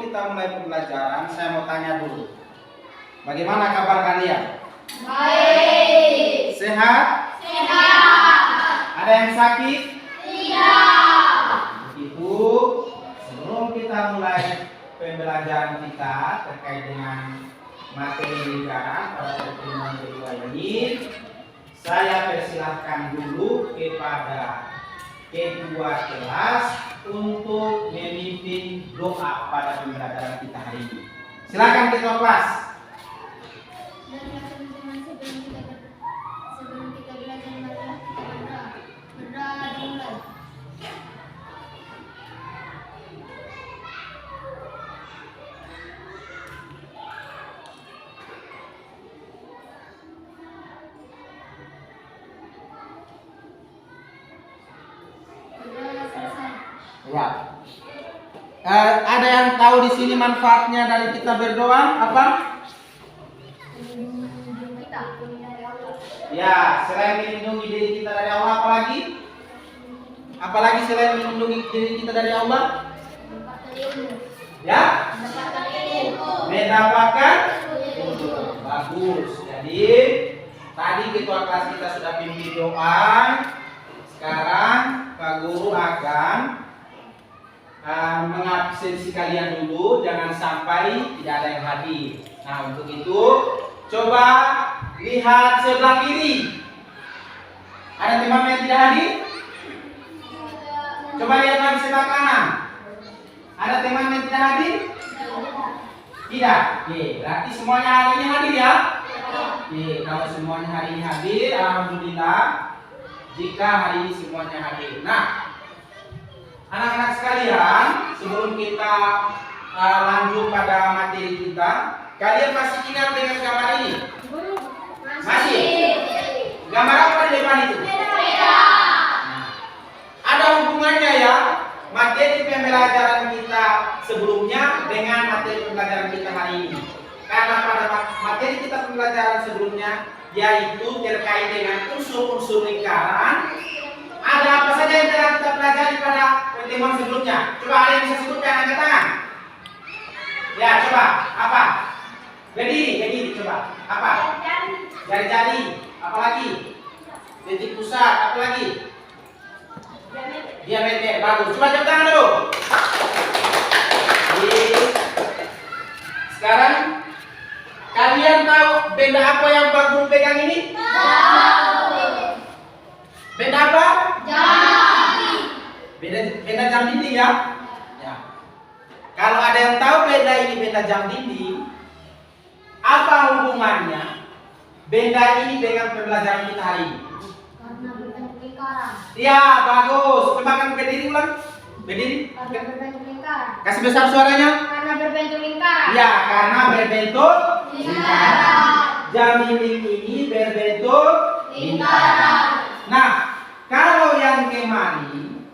sebelum kita mulai pembelajaran, saya mau tanya dulu. Bagaimana kabar kalian? Baik. Sehat? Sehat. Ada yang sakit? Tidak. Begitu. Sebelum kita mulai pembelajaran kita terkait dengan materi lingkaran pada pertemuan kedua ini, saya persilahkan dulu kepada ketua kelas untuk memimpin doa pada pembelajaran kita hari ini. Silakan ketua kelas. Sebelum kita belajar marilah kita berdoa dimulai. Berdoa selesai. Ya. Ada yang tahu di sini manfaatnya dari kita berdoa apa? Melindungi kita dari Allah. Ya, selain melindungi diri kita dari Allah, apalagi? Apalagi selain melindungi diri kita dari Allah? Mendapatkan ilmu. Ya, Mendapatkan ilmu. mendapatkan ilmu. Bagus. Jadi tadi ketua kelas kita sudah pimpin doa. Sekarang Pak Guru akan mengabsensi kalian dulu, jangan sampai tidak ada yang hadir. Nah, untuk itu coba lihat sebelah kiri. Ada teman yang tidak hadir? Coba lihat lagi sebelah kanan. Ada teman yang tidak hadir? Tidak. Oke, berarti semuanya hari ini hadir ya? Oke, kalau semuanya hari ini hadir, alhamdulillah. Jika hari ini semuanya hadir. Nah, anak-anak sekalian, sebelum kita lanjut pada materi kita, kalian masih ingat dengan gambar ini? Masih? Gambar apa di depan itu? Nah, ada hubungannya ya materi pembelajaran kita sebelumnya dengan materi pembelajaran kita hari ini. Karena pada materi kita pembelajaran sebelumnya yaitu terkait dengan unsur-unsur lingkaran. Ada apa saja yang telah kita pelajari pada pertemuan sebelumnya? Coba ada yang bisa sebutkan, angkat tangan. Ya, coba. Apa? Berdiri, coba. Apa? Jari-jari. Apalagi? Titik pusat. Apalagi? Diameter. Bagus. Coba jam tangan dulu. Sekarang kalian tahu benda apa yang Pak Guru pegang ini? Benda apa? Benda jam dinding ya? Ya. Kalau ada yang tahu benda ini benda jam dinding, apa hubungannya benda ini dengan pembelajaran kita hari ini? Karena berbentuk lingkaran. Ya, bagus. Coba kan berdiri ulang. Berdiri. Karena berbentuk lingkaran. Kasih besar suaranya. Karena berbentuk lingkaran. Ya, karena berbentuk Lingkaran. jam dinding ini berbentuk Lingkaran. Nah, kalau yang kemarin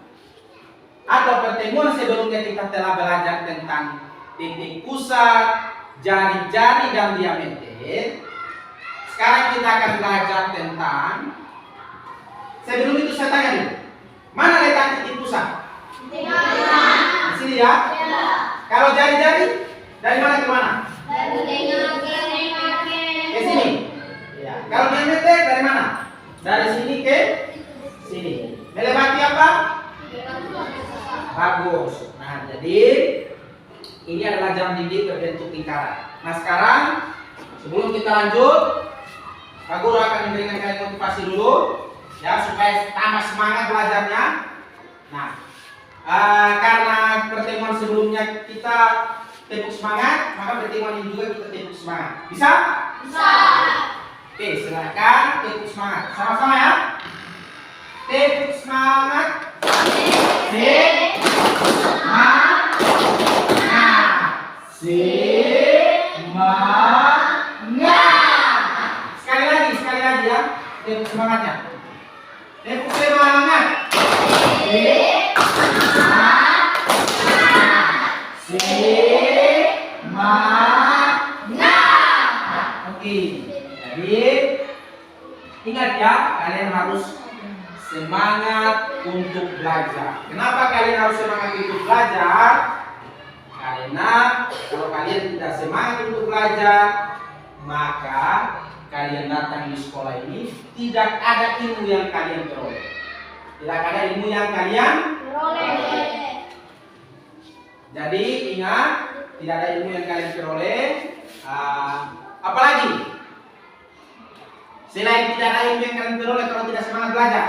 atau pertemuan sebelumnya kita telah belajar tentang titik pusat, jari-jari dan diameter. Sekarang kita akan belajar tentang, sebelum itu saya tanya dulu, mana letak titik pusat? Di sini ya. Kalau jari-jari dari mana ke mana? Ke sini. Ya. Kalau diameter dari mana? Dari sini ke sini. Melewati apa? Bagus. Nah, jadi ini adalah jam dinding berbentuk lingkaran. Nah, sekarang sebelum kita lanjut, Pak Guru akan memberikan kalian motivasi dulu, ya, supaya tambah semangat belajarnya. Nah, karena pertemuan sebelumnya kita tepuk semangat, maka pertemuan ini juga kita tepuk semangat. Bisa? Bisa. Oke, silakan tepuk semangat. Sama-sama ya. Tepuk semangat. Semangat. Sekali lagi ya. Tepuk semangatnya. Tepuk semangat. Oke. Jadi ingat ya, kalian harus semangat untuk belajar. Kenapa kalian harus semangat untuk belajar? Karena kalau kalian tidak semangat untuk belajar, maka kalian datang di sekolah ini tidak ada ilmu yang kalian peroleh. Tidak ada ilmu yang kalian peroleh. Jadi ingat, tidak ada ilmu yang kalian peroleh. Apalagi selain tidak ada ilmu yang kalian peroleh kalau tidak semangat belajar.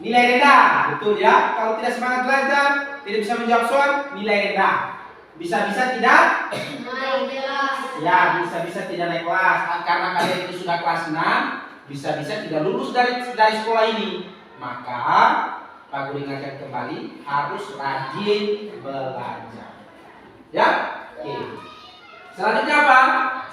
Nilai rendah, betul ya. Kalau tidak semangat belajar, tidak bisa menjawab soal, nilai rendah. Bisa-bisa tidak naik kelas. Ya, bisa-bisa tidak naik kelas. Karena kalian itu sudah kelas 6, bisa-bisa tidak lulus dari sekolah ini. Maka Pak Guru ingatkan kembali, harus rajin belajar. Ya? Oke. Selanjutnya apa?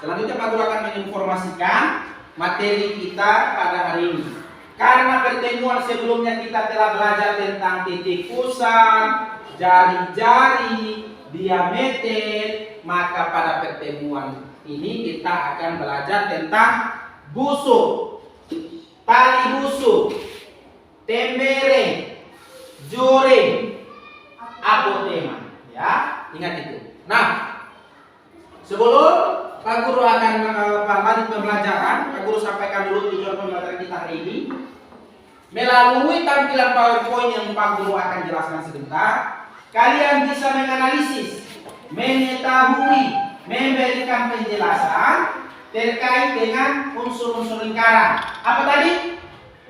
Selanjutnya Pak Guru akan menginformasikan materi kita pada hari ini. Karena pertemuan sebelumnya kita telah belajar tentang titik pusat, jari-jari, diameter, maka pada pertemuan ini kita akan belajar tentang busuk, tali busuk, tembereng, juring, apotema. Ya, ingat itu. Nah, sebelum Pak Guru akan lanjut pembelajaran, Pak Guru sampaikan dulu tujuan pembelajaran kita hari ini. Melalui tampilan PowerPoint yang Pak Guru akan jelaskan sebentar, kalian bisa menganalisis, mengetahui, memberikan penjelasan terkait dengan unsur-unsur lingkaran. Apa tadi?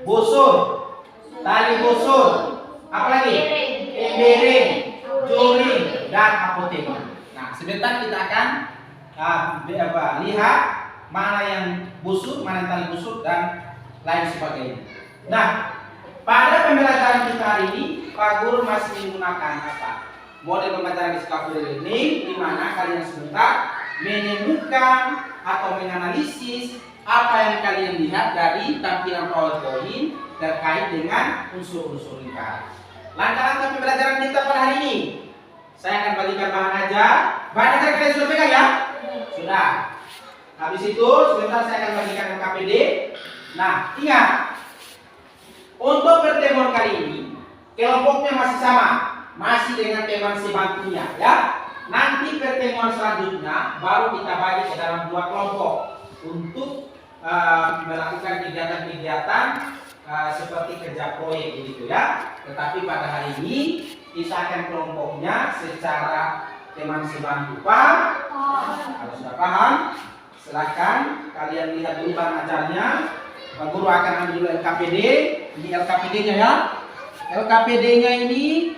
Busur, tali busur, apa lagi? Tembereng, juring, dan apotema. Nah, sebentar kita akan lihat mana yang busuk, mana yang tali busuk, dan lain sebagainya. Nah, pada pembelajaran kita hari ini, Pak Guru masih menggunakan apa? Model pembelajaran discovery learning, di mana kalian sebentar menemukan atau menganalisis apa yang kalian lihat dari tampilan PowerPoint terkait dengan unsur-unsur lingkaran. Langkah-langkah pembelajaran kita pada hari ini, saya akan bagikan bahan ajar. Bahan ajar kalian sudah pegang ya? Sudah. Habis itu sebentar saya akan bagikan KPD. Nah, ingat, untuk pertemuan kali ini kelompoknya masih sama, masih dengan teman sebantunya ya. Nanti pertemuan selanjutnya baru kita bagi ke dalam 2 kelompok untuk melakukan kegiatan-kegiatan seperti kerja proyek begitu ya. Tetapi pada hari ini kita akan kelompoknya secara teman sebantu. Paham? Kalau sudah paham, silakan kalian lihat dulu bahan ajarnya. Pak Guru akan ambil LKPD. Ini LKPD-nya ya. LKPD-nya ini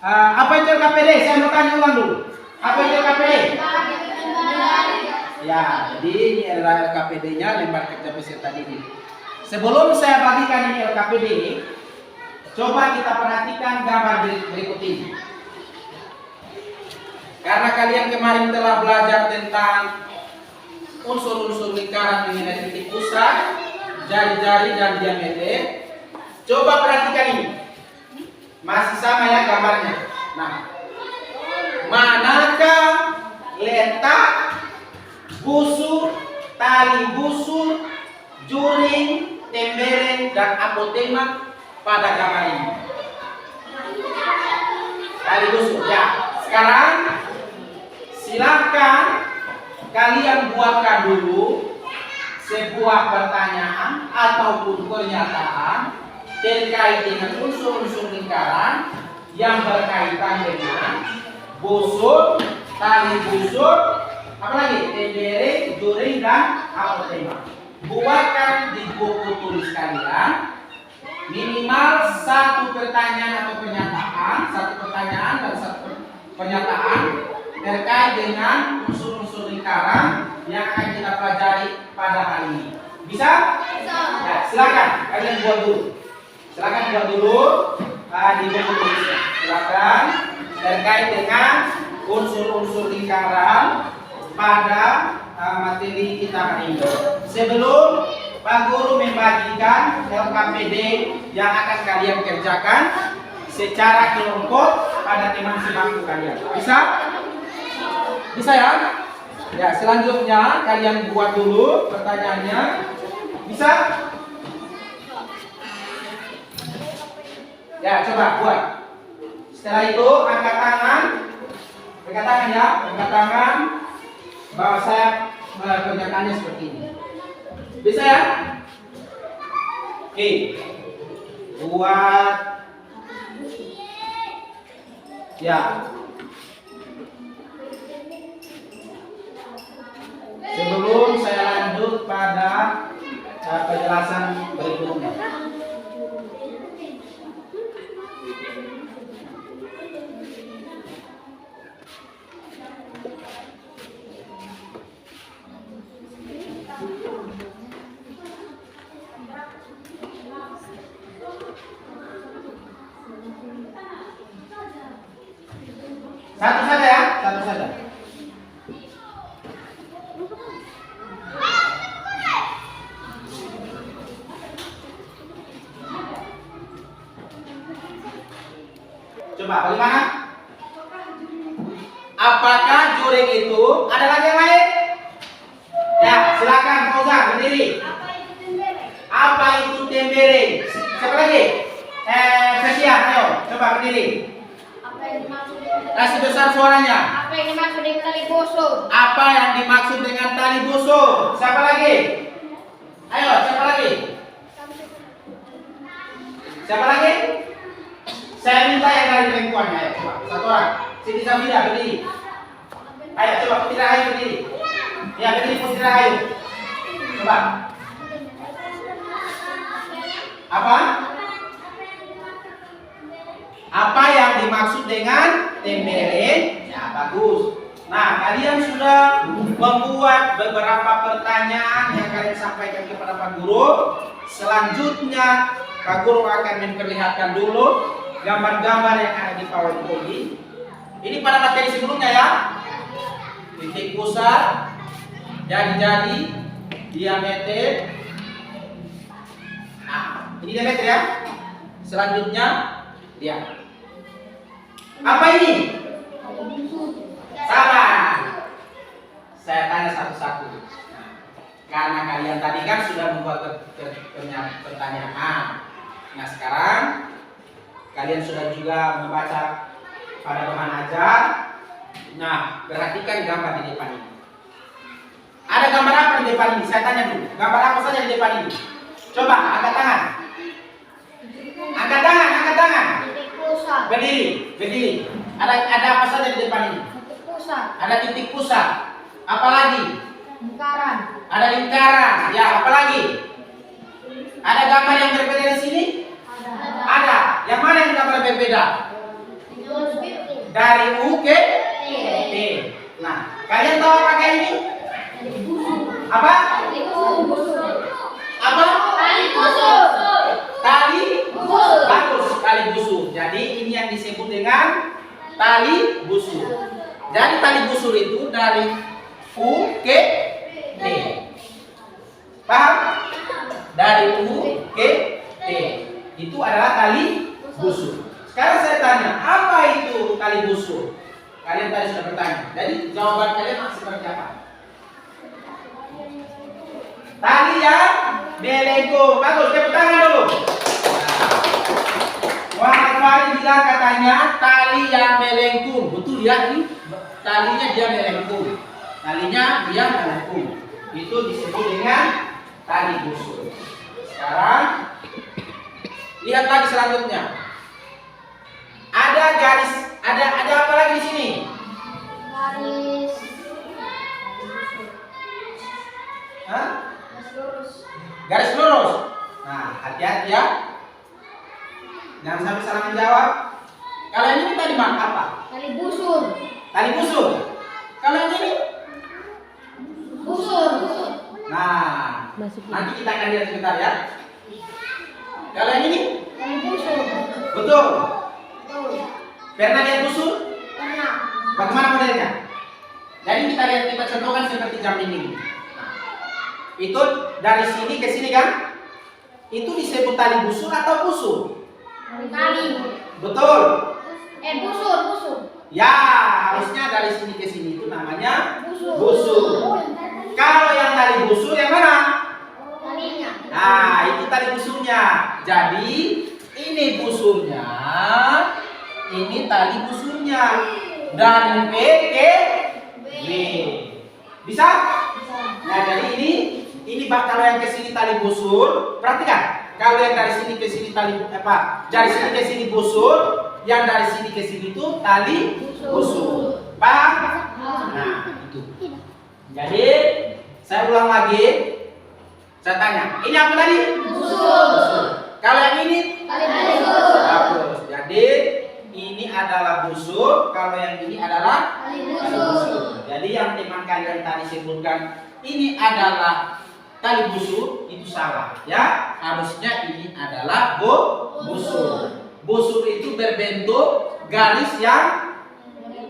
apa itu LKPD? Saya mau tanya ulang dulu. Apa itu LKPD? Ya, jadi ini adalah LKPD-nya, lembar kerja peserta didik. Sebelum saya bagikan ini LKPD, coba kita perhatikan gambar berikut ini. Karena kalian kemarin telah belajar tentang unsur-unsur lingkaran mengenai titik pusat, jari-jari, dan diameter. Coba perhatikan ini. Masih sama ya gambarnya. Nah, manakah letak busur, tali busur, juring, tembereng, dan apotema pada gambar ini? Tali busur ya. Sekarang silakan kalian buatkan dulu sebuah pertanyaan ataupun pernyataan terkait dengan unsur-unsur lingkaran yang berkaitan dengan busur, tali busur, apalagi tembereng, juring, dan apotema. Buatkan di buku tulis kalian minimal 1 pertanyaan atau pernyataan, 1 pertanyaan dan 1 pernyataan terkait dengan unsur-unsur lingkaran yang akan kita pelajari pada hari ini. Bisa? Bisa. Ya, silakan kalian buat dulu. Silakan buat dulu di buku tulisnya. Silakan terkait dengan unsur-unsur lingkaran pada materi kita hari ini. Sebelum Pak Guru membagikan LKPD yang akan kalian kerjakan secara kelompok pada teman sebangku kalian. Bisa? Bisa ya? Ya, selanjutnya kalian buat dulu pertanyaannya. Bisa? Ya, coba buat. Setelah itu angkat tangan Pegang tangan ya, pegang tangan. Bawa saya kerjakannya seperti ini. Bisa ya? Oke. Buat ya. Sebelum saya lanjut pada penjelasan berikutnya. Satu saja ya, satu saja. Coba bagaimana? Apakah juring itu ada lagi yang lain? Ya, silakan Fauzan berdiri. Apa itu tembere? Siapa lagi? Fesian, ayo coba berdiri. Apa yang dimaksud Kasih besar suaranya. Apa yang dimaksud dengan tali busur? Apa yang dimaksud dengan tali busur? Siapa lagi? Ayo, siapa lagi? Siapa lagi? Saya minta yang dari lingkungannya, ayo coba. Satu orang. Siti Safira berdiri. Ayo coba Putri Rahayu berdiri. Ya berdiri Putri Rahayu. Coba. Apa? Apa yang dimaksud dengan tembere? Ya bagus. Nah, kalian sudah membuat beberapa pertanyaan yang kalian sampaikan kepada Pak Guru. Selanjutnya Pak Guru akan memperlihatkan dulu gambar-gambar yang ada di PowerPoint. Ini pada materi sebelumnya ya. Titik pusat, jari-jari, diameter. Nah, ini diameter ya. Selanjutnya dia. Apa ini? Sabar. Saya tanya satu-satu. Nah, karena kalian tadi kan sudah membuat pertanyaan. Nah, sekarang kalian sudah juga membaca pada bahan ajar. Nah, perhatikan gambar di depan ini. Ada gambar apa di depan ini? Saya tanya dulu. Gambar apa saja di depan ini? Coba angkat tangan. Angkat tangan, angkat tangan. Pusat. Berdiri, berdiri. Ada apa saja di depan ini? Titik pusat. Ada titik pusat. Apa lagi? Lingkaran. Ada lingkaran. Ya, apa lagi? Ada gambar yang berbeda di sini? Ada. Yang mana yang gambar berbeda? Dari U ke T. Nah, kalian tahu apa ini? Apa? Apa? Tali busur. Tali Busur. bagus, tali busur. Jadi ini yang disebut dengan tali busur. Jadi tali busur itu dari U ke T. Paham? Dari U ke T. Itu adalah tali busur. Sekarang saya tanya, apa itu tali busur? Kalian tadi sudah bertanya. Jadi jawaban kalian seperti apa? Tali yang belenggu. Bagus, tepuk tangan dulu. Muhammad Fahri bilang katanya tali yang melengkung. Betul ya, ini talinya dia melengkung. Talinya dia melengkung. Itu disebut dengan tali busur. Sekarang lihat lagi selanjutnya. Ada garis, ada apa lagi di sini? Garis. Hah? Lurus. Garis lurus. Nah, hati-hati ya. Jangan sampai salah menjawab. Kalau ini kita di mana apa? Tali busur. Tali busur. Kalau yang ini? Busur. Nah, nanti kita akan lihat sebentar ya. Kalau yang ini? Tali busur. Betul. Betul. Pernah lihat busur? Pernah. Bagaimana modelnya? Jadi kita lihat, kita contohkan seperti jam ini. Nah, itu dari sini ke sini kan? Itu disebut tali busur atau busur? Tali. Betul. Busur. Ya, harusnya dari sini ke sini itu namanya Busur. busur. Kalau yang tali busur yang mana? Talinya. Nah, itu tali busurnya. Jadi ini busurnya, ini tali busurnya. dari P ke W. Bisa? Bisa. Nah, jadi ini kalau yang ke sini tali busur, perhatikan. Kalau yang dari sini ke sini tali apa? Dari sini ke sini busur, yang dari sini ke sini itu tali busur. Paham? Nah, itu. Jadi, saya ulang lagi. Saya tanya, ini apa tadi? Busur. Kalau yang ini? Tali busur. Bagus. Jadi, ini adalah busur, kalau yang ini adalah Tali tali busur. busur. Jadi yang teman kalian tadi sebutkan ini adalah tali busur, itu salah ya. Harusnya ini adalah busur. Busur itu berbentuk garis yang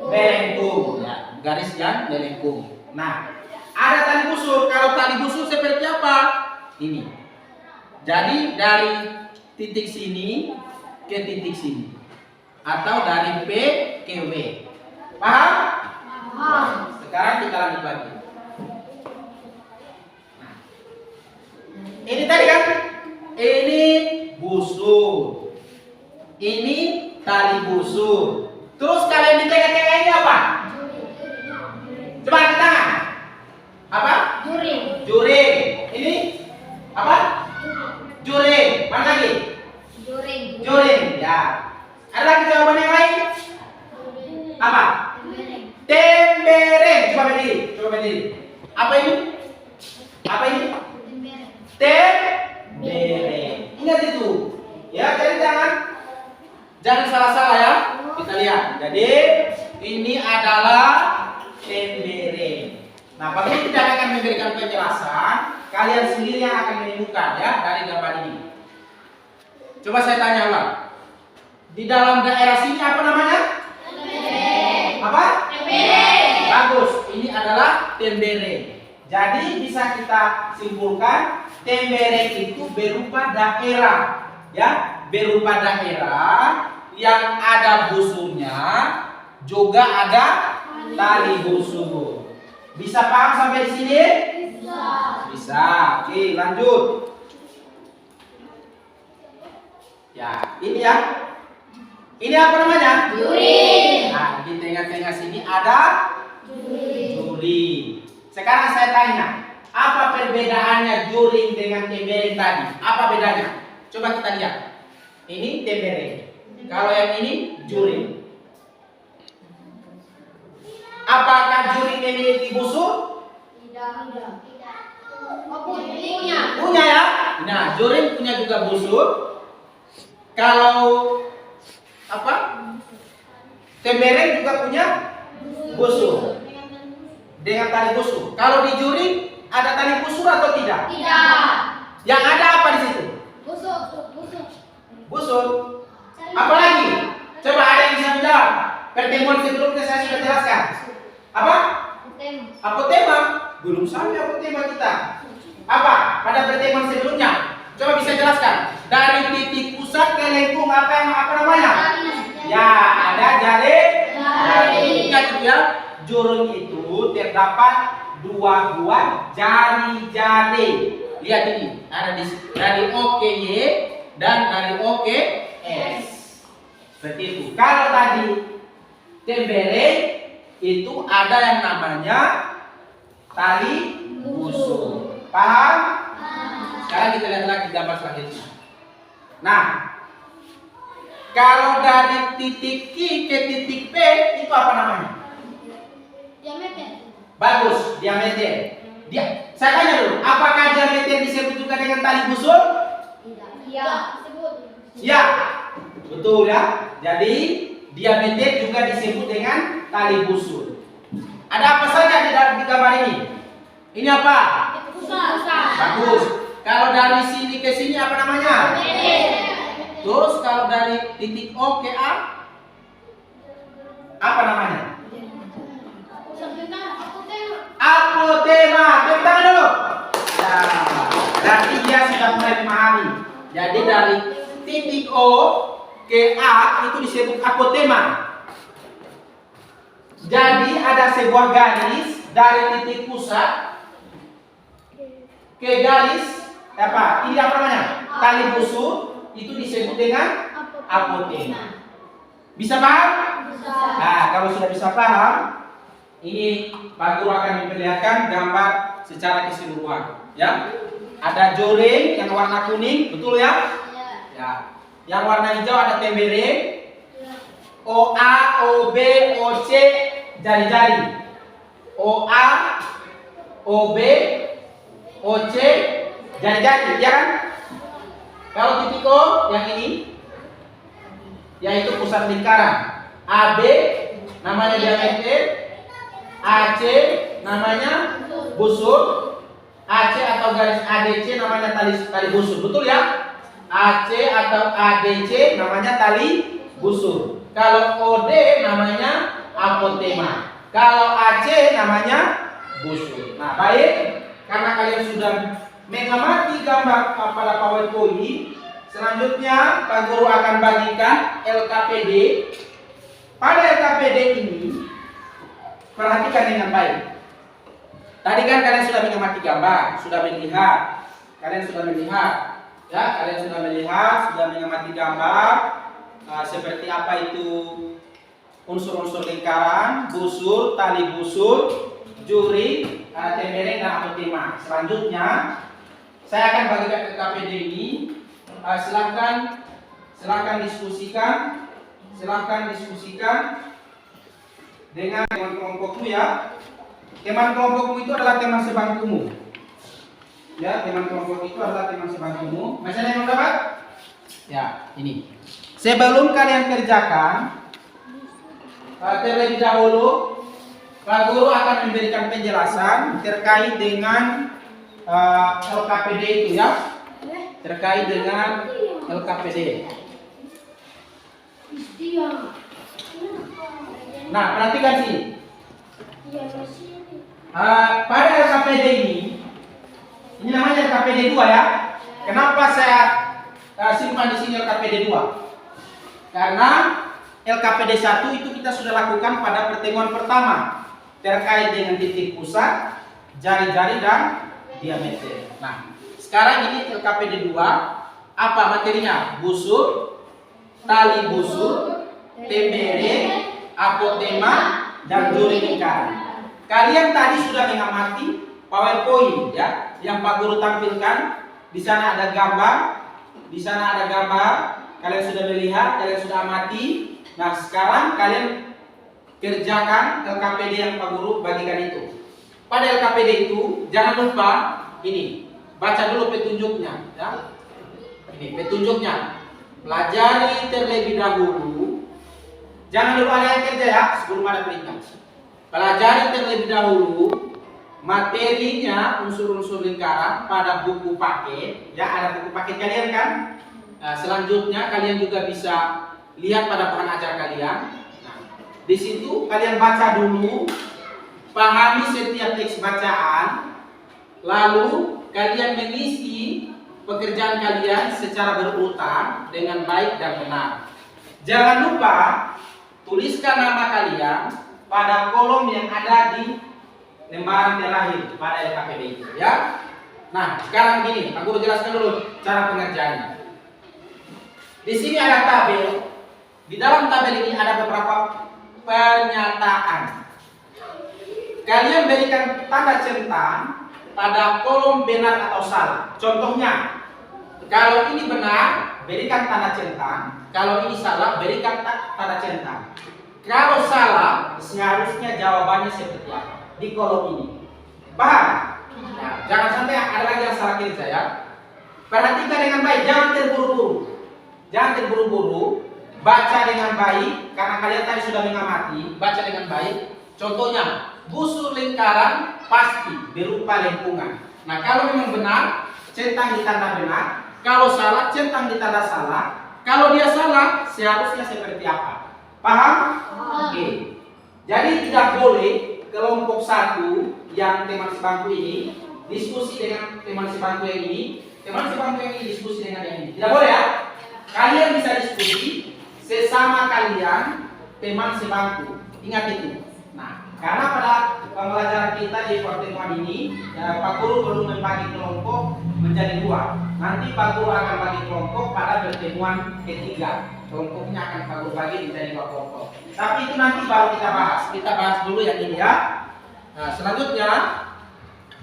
melengkung ya, garis yang melengkung. Nah, ada tali busur. Kalau tali busur seperti apa? Ini. Jadi dari titik sini ke titik sini, atau dari P ke W. Paham? Paham. Sekarang kita lanjut lagi. Nah, ini tadi kan? Ini busur. Ini tali busur. Terus kalian di tengah-tengah ini apa? Coba di tangan. Apa? Juring. Juring. Ini apa? Juring. Mana lagi? Juring. Juring. Ya. Ada lagi jawaban yang lain? Apa? Juring. Tembereng. Coba berdiri. Coba berdiri. Apa ini? Apa ini? Tembereng. Ingat itu. Ya, jadi jangan salah-salah ya. Kita lihat. Jadi ini adalah tembereng. Nah, bagi tidak akan memberikan penjelasan, kalian sendiri yang akan menemukan ya dari gambar ini. Coba saya tanya ulang. Di dalam daerah sini apa namanya? Apa? Bagus. Ini adalah tembereng. Jadi bisa kita simpulkan tembereng itu berupa daerah, ya, berupa daerah yang ada busurnya, juga ada tali busur. Bisa paham sampai di sini? Bisa. Oke, lanjut. Ya, ini ya. Ini apa namanya? Juring. Nah, di tengah-tengah sini ada juring. Sekarang saya tanya, apa perbedaannya juring dengan tembereng tadi? Apa bedanya? Coba kita lihat. Ini tembereng. Kalau yang ini juring. Apakah juring memiliki busur? Tidak. Punya. Punya ya. Nah, juring punya juga busur. Kalau apa? Tembereng juga punya busur. Dengan tali busur. Kalau di juring ada tali busur atau tidak? Tidak. Yang ada apa di situ? Busur. Busur. Apa lagi? Coba ada yang bisa menjawab. Pertemuan sebelumnya saya sudah jelaskan. Apa? Apotema. Belum sampai apotema kita. Apa? Pada pertemuan sebelumnya. Coba bisa jelaskan. Dari titik pusat ke lengkung apa namanya? Ya, ada jari. Ingat itu ya. Juring itu terdapat dua buah jari-jari. Lihat ini. Ada dari O ke Y dan dari O ke S. Seperti itu. Kalau tadi tembereng itu ada yang namanya tali busur. Paham? Sekarang kita lihat lagi gambar selanjutnya. Nah, kalau dari titik Q ke titik P itu apa namanya? Diameter. Bagus, diameter. Saya tanya dulu, apakah diameter disebut juga dengan tali busur? Iya. Ya, betul ya. Jadi diameter juga disebut dengan tali busur. Ada apa saja di gambar ini? Ini apa? Bagus. Kalau dari sini ke sini apa namanya? Terus kalau dari titik O ke A apa namanya? Apotema. Tepuk tangan dulu. Ya, berarti dia sudah mulai memahami. Jadi dari titik O ke A itu disebut apotema. Jadi ada sebuah garis dari titik pusat ke garis apa? Ini apa namanya? Tali busur itu disebut dengan apotema. Bisa paham? Bisa. Nah, kalau sudah bisa paham, ini Pak Guru akan memperlihatkan gambar secara keseluruhan. Ya, ada joring yang warna kuning, betul ya? Ya. Yang warna hijau ada tembere, OA, OB, OC, jari-jari. OA, OB, OC, jari-jari, ya kan? Kalau titik O yang ini, yaitu pusat lingkaran. AB namanya diameter, AC namanya busur, AC atau garis ADC namanya tali busur, betul ya? AC atau ADC namanya tali busur. Kalau OD namanya apotema. Kalau AC namanya busur. Nah, baik, karena kalian sudah mengamati gambar pada PowerPoint, selanjutnya Pak Guru akan bagikan LKPD. Pada LKPD ini, perhatikan dengan baik. Tadi kan kalian sudah mengamati gambar, sudah melihat. Kalian sudah melihat, ya, kalian sudah melihat, sudah mengamati gambar seperti apa itu unsur-unsur lingkaran, busur, tali busur, juri, tembere, dan apotema. Selanjutnya, saya akan bagikan LKPD ini. Silakan diskusikan dengan teman kelompokmu ya. Teman kelompokmu itu adalah teman sebangkumu. Ya, teman kelompok itu adalah teman sebangkumu. Masih ada yang dapat? Ya, ini. Sebelum kalian kerjakan, terlebih dahulu Pak Guru akan memberikan penjelasan terkait dengan LKPD itu ya. Terkait dengan LKPD. Nah, perhatikan sini. Pada LKPD ini namanya LKPD 2 ya. Kenapa saya simpan di sini LKPD 2? Karena LKPD 1 itu kita sudah lakukan pada pertemuan pertama terkait dengan titik pusat, jari-jari dan diameter. Nah, sekarang ini LKPD 2, apa materinya? Busur, tali busur, tembere, apotema, dan juri lingkaran. Kalian tadi sudah mengamati PowerPoint ya, yang Pak Guru tampilkan. Di sana ada gambar, Kalian sudah melihat, kalian sudah amati. Nah, sekarang kalian kerjakan LKPD yang Pak Guru bagikan itu. Pada LKPD itu jangan lupa ini, baca dulu petunjuknya ya. Ini petunjuknya. Pelajari terlebih dahulu. Jangan lupa ada yang kerja ya sebelum ada perintah. Pelajari terlebih dahulu materinya unsur-unsur lingkaran pada buku paket. Ya, ada buku paket kalian kan? Nah, selanjutnya kalian juga bisa lihat pada bahan ajar kalian. Nah, di situ kalian baca dulu, pahami setiap teks bacaan, lalu kalian mengisi pekerjaan kalian secara berurutan dengan baik dan benar. Jangan lupa tuliskan nama kalian pada kolom yang ada di lembaran terakhir pada LKPD itu ya. Nah, sekarang gini, aku jelaskan dulu cara pengerjaannya. Di sini ada tabel. Di dalam tabel ini ada beberapa pernyataan. Kalian berikan tanda centang pada kolom benar atau salah. Contohnya, kalau ini benar, berikan tanda centang. Kalau ini salah, berikan tanda centang. Kalau salah, seharusnya jawabannya seperti apa? Di kolom ini. Paham? Nah, jangan sampai ada lagi yang salah kiri saya. Perhatikan dengan baik, jangan terburu-buru. Jangan terburu-buru, baca dengan baik karena kalian tadi sudah mengamati, baca dengan baik. Contohnya, busur lingkaran pasti berupa lengkungan. Nah, kalau memang benar, centang di tanda benar. Kalau salah, centang di tanda salah. Kalau dia salah, seharusnya seperti apa? Paham? Oke. Jadi tidak boleh kelompok 1 yang teman sebangku ini diskusi dengan teman sebangku yang ini, teman sebangku yang ini diskusi dengan yang ini. Tidak boleh ya? Kalian bisa diskusi sesama kalian teman sebangku. Ingat itu. Nah, karena pada pembelajaran kita di pertemuan ini, Pak Guru belum membagi kelompok menjadi 2. Nanti Pak Guru akan bagi kelompok pada pertemuan ketiga. Kelompoknya akan aku bagi menjadi 2 kelompok. Tapi itu nanti baru kita bahas. Kita bahas dulu yang ini ya. Nah, selanjutnya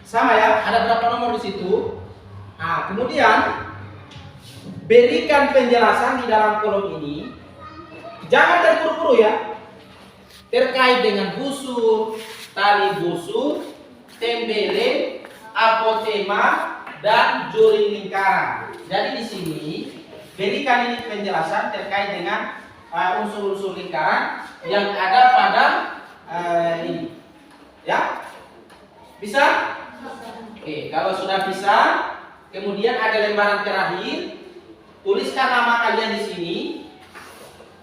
sama ya, ada berapa nomor di situ? Nah, kemudian berikan penjelasan di dalam kolom ini. Jangan terburu-buru ya. Terkait dengan busur, tali busur, tembele, apotema, dan juri lingkaran. Jadi di sini berikan ini penjelasan terkait dengan unsur-unsur lingkaran yang ada pada ini. Ya? Bisa? Oke, kalau sudah bisa, kemudian ada lembaran terakhir. Tuliskan nama kalian di sini.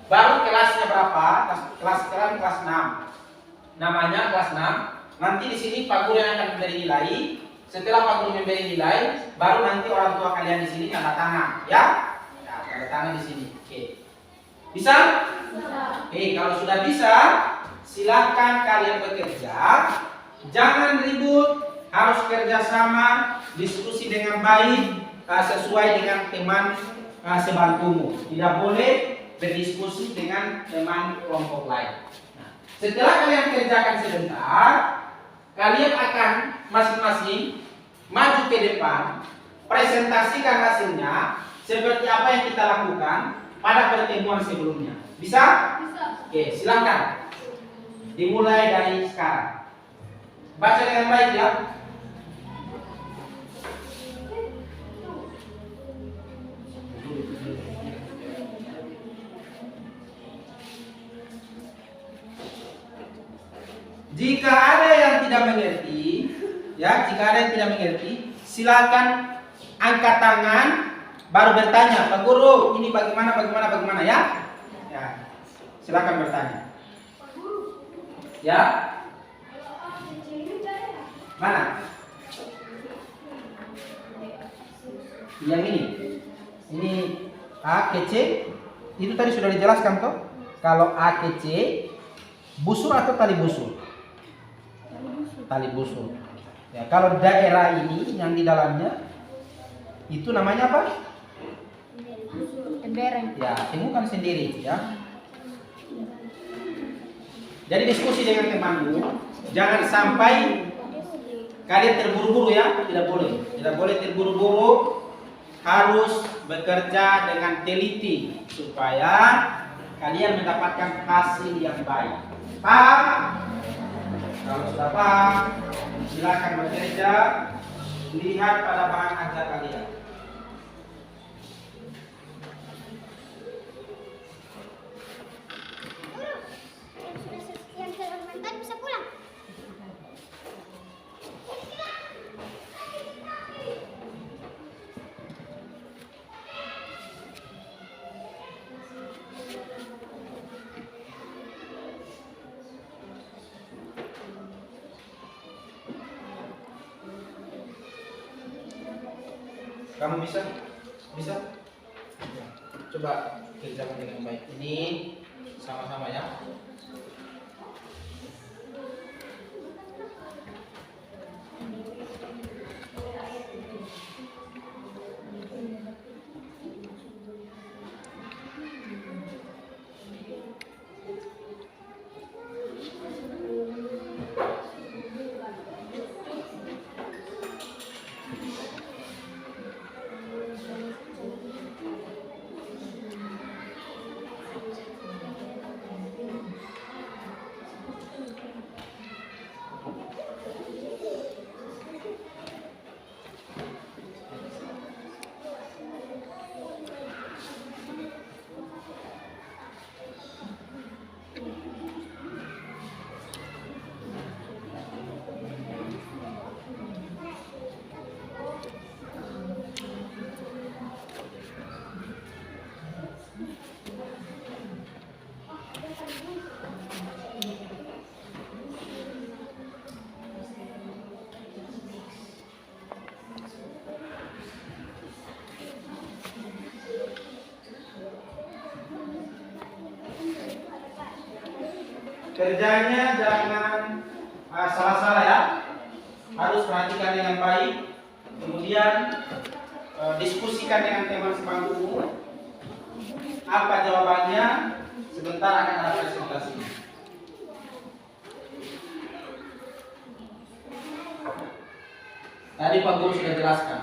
Baru kelasnya berapa? Kelas 6. Namanya kelas 6. Nanti di sini Pak Guru yang akan memberi nilai. Setelah Pak Guru memberi nilai, baru nanti orang tua kalian di sini tanda tangan, ya? Ya, tanda tangan di sini. Oke. Bisa? Oke, kalau sudah bisa, silahkan kalian bekerja. Jangan ribut, harus kerjasama, diskusi dengan baik, sesuai dengan teman sebantumu. Tidak boleh berdiskusi dengan teman kelompok lain. Nah, setelah kalian kerjakan sebentar, kalian akan masing-masing maju ke depan, presentasikan hasilnya seperti apa yang kita lakukan pada pertemuan sebelumnya. Bisa? Bisa. Oke, silakan. Dimulai dari sekarang. Baca dengan baik ya. Jika ada yang tidak mengerti, ya, jika ada yang tidak mengerti, silakan angkat tangan, baru bertanya, Pak Guru, ini bagaimana ya? Ya, silakan bertanya. Ya, mana? Yang ini A ke C, itu tadi sudah dijelaskan toh. Kalau A ke C, busur atau tali busur? Tali busur. Ya, kalau daerah ini yang di dalamnya itu namanya apa? Tembereng. Ya, temukan sendiri ya. Jadi diskusi dengan temanmu, jangan sampai kalian terburu-buru ya, tidak boleh terburu-buru, harus bekerja dengan teliti supaya kalian mendapatkan hasil yang baik. Paham? Kalau sudah paham, silakan bekerja, lihat pada bahan ajar kalian. Yang elementar bisa pulang. Kamu bisa? Bisa? Ya. Coba kerjakan dengan baik. Ini sama-sama ya. Kerjanya jangan salah-salah ya. Harus perhatikan dengan baik. Kemudian diskusikan dengan teman sebangkumu. Apa jawabannya? Sebentar akan ada presentasi. Tadi Pak Guru sudah jelaskan.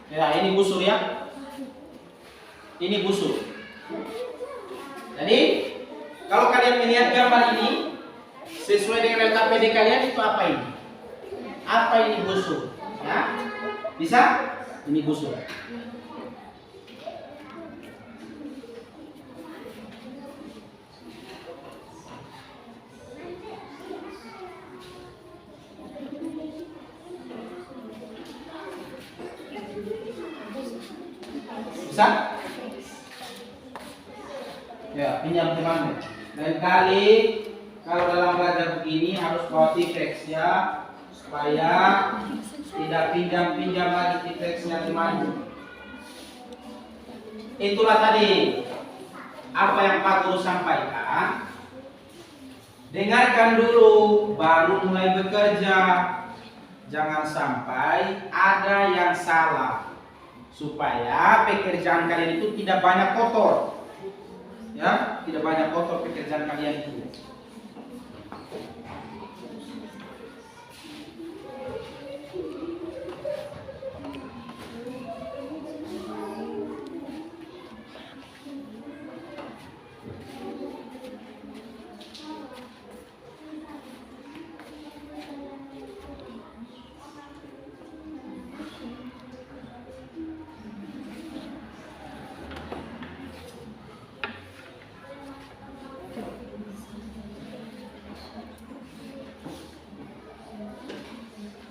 Ya, ini busur ya. Ini busur. Jadi, kalau kalian melihat gambar ini, sesuai dengan LKPD kalian itu apa ini? Apa ini busur? Ya, bisa? Ini busur. Bisa? Ya, pinjam temanmu. Lain kali kalau dalam belajar begini harus bawa T-Rex ya, supaya tidak pinjam-pinjam lagi T-Rexnya temanmu. Itulah tadi apa yang Pak Guru sampaikan. Dengarkan dulu, baru mulai bekerja. Jangan sampai ada yang salah, supaya pekerjaan kalian itu tidak banyak kotor. Ya, tidak banyak kotor pekerjaan kalian itu.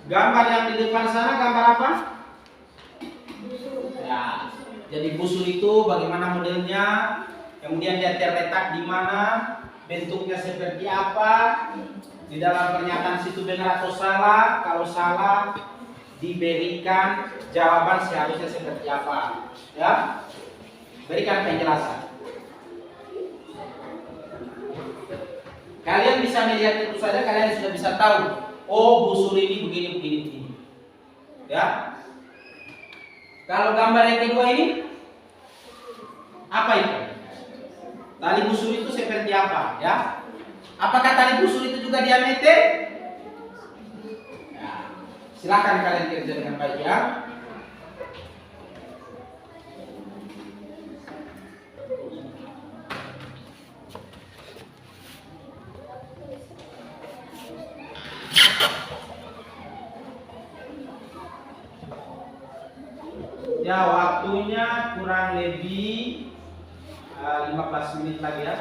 Gambar yang di depan sana gambar apa? Ya, jadi busur itu bagaimana modelnya, kemudian dia terletak di mana, bentuknya seperti apa, di dalam pernyataan situ benar atau salah. Kalau salah, diberikan jawaban seharusnya seperti apa. Ya, berikan penjelasan. Kalian bisa melihat itu saja, kalian sudah bisa tahu. Oh, busur ini begini. Ya. Kalau gambar yang kedua ini, apa itu? Tali busur itu seperti apa? Ya. Apakah tali busur itu juga diameter? Ya. Silakan kalian kerja dengan baik ya. Ya, waktunya kurang lebih 15 menit lagi ya.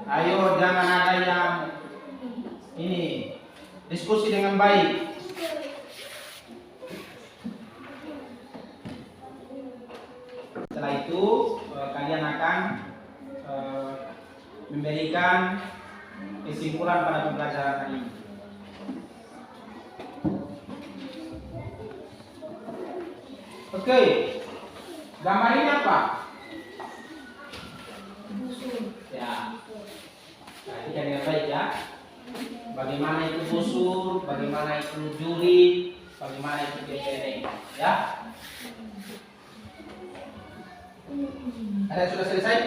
Ayo, jangan ada yang ini, diskusi dengan baik. Setelah itu kalian akan memberikan kesimpulan pada pembelajaran hari ini. Oke, gambar ini apa? Ya. Perhatikan dengan baik ya. Bagaimana itu busur, bagaimana itu juri, bagaimana itu kecereng, ya. Ada yang sudah selesai?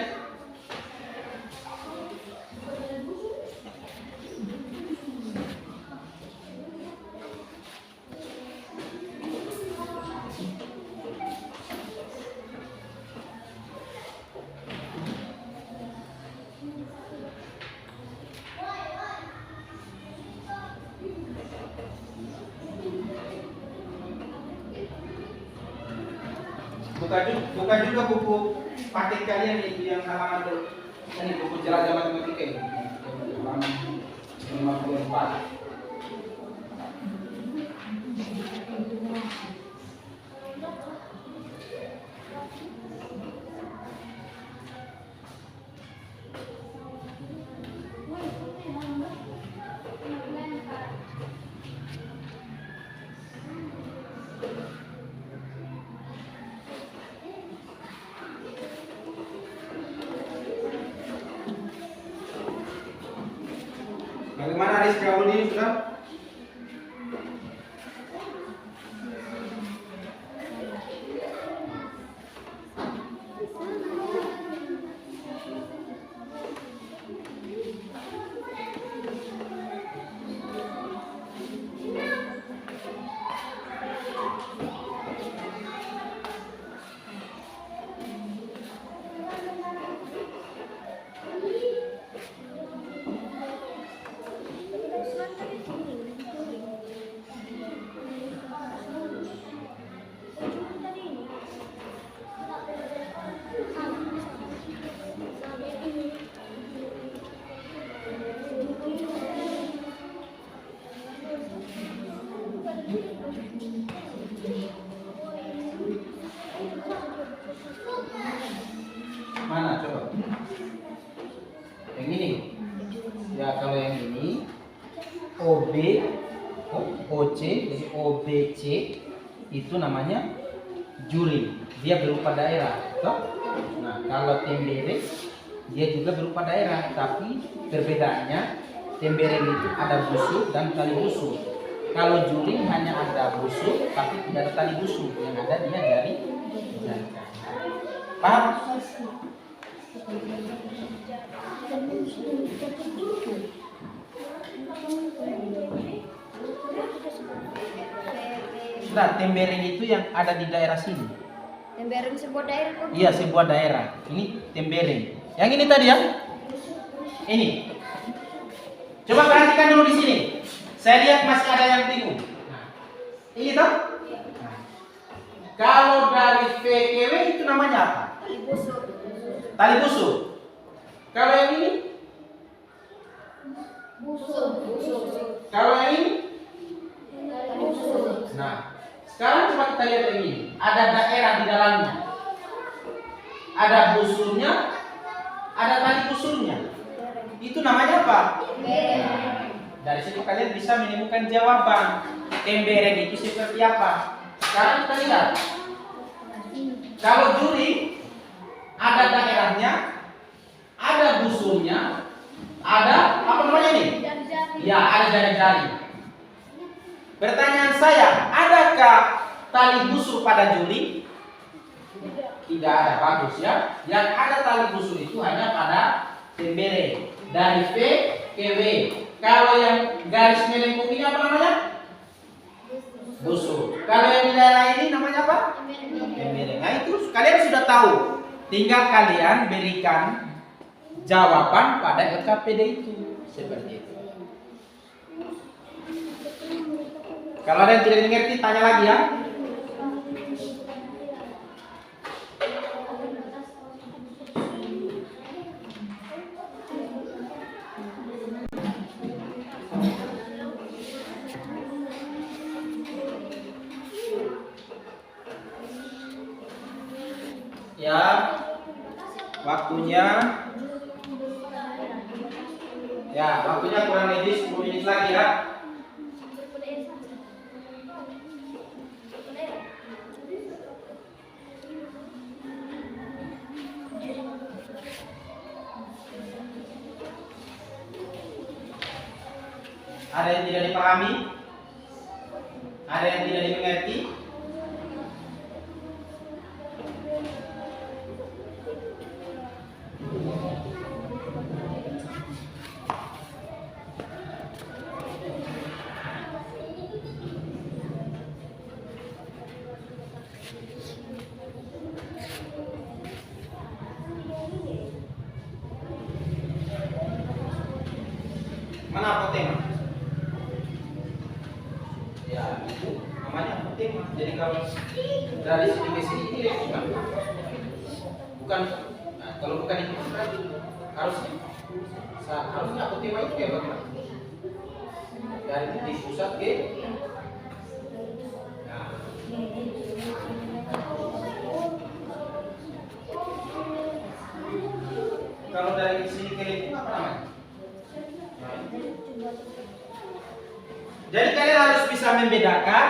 Buka juga buku paket kalian itu yang halaman ini buku jelajah matematika ini. Halaman 54. Bagaimana Rizka Udi sudah? Mana coba? Yang ini. Ya kalau yang ini OB, OC, jadi OBC itu namanya juri. Dia berupa daerah, toh? Nah kalau tembere dia juga berupa daerah, tapi perbedaannya tembere itu ada busuk dan tali busuk. Kalau juri hanya ada busuk, tapi tidak ada tali busuk. Yang ada dia jari. Paham? Sudah, tembereng itu yang ada di daerah sini. Tembereng sebuah daerah kok? Iya, sebuah daerah. Ini tembereng. Yang ini tadi ya? Ini. Coba perhatikan dulu di sini. Saya lihat masih ada yang bingung. Nah, ini toh? Nah. Kalau dari VKW itu namanya apa? Tali busuk. Tali busuk. Kalau yang ini? Busuk. Kalau yang ini? Tali busuk. Nah, sekarang coba kita lihat yang ini. Ada daerah di dalamnya. Ada busurnya, ada tali busurnya. Itu namanya apa? Nah, dari situ kalian bisa menemukan jawaban. Tembereng itu seperti apa? Sekarang kita lihat. Kalau juri ada daerahnya, ada busurnya, ada apa namanya ini? Ya, ada jari-jari. Pertanyaan saya, adakah tali busur pada juri? Tidak ada, bagus ya. Yang ada tali busur itu hanya pada tembereng. Dari V ke W. Kalau yang garis melengkung ini apa namanya? Busur. Kalau yang di daerah ini namanya apa? Tembereng. Nah itu kalian sudah tahu. Tinggal kalian berikan jawaban pada LKPD itu. Seperti itu. Kalau ada yang tidak mengerti, tanya lagi ya. Ya, waktunya. Ya, waktunya kurang lebih 10 menit lagi ya. Ada yang tidak dipahami? Ada yang tidak dimengerti? Mana apotema? Ya, itu namanya apotema. Jadi kalau dari sini ke sini ini lengkungan. Bukan, nah, kalau bukan itu berarti harusnya apotema itu kayak bagaimana? Dari titik pusat ke nah. Kalau dari sini ke lengkung apa namanya? Nah. Jadi kalian harus bisa membedakan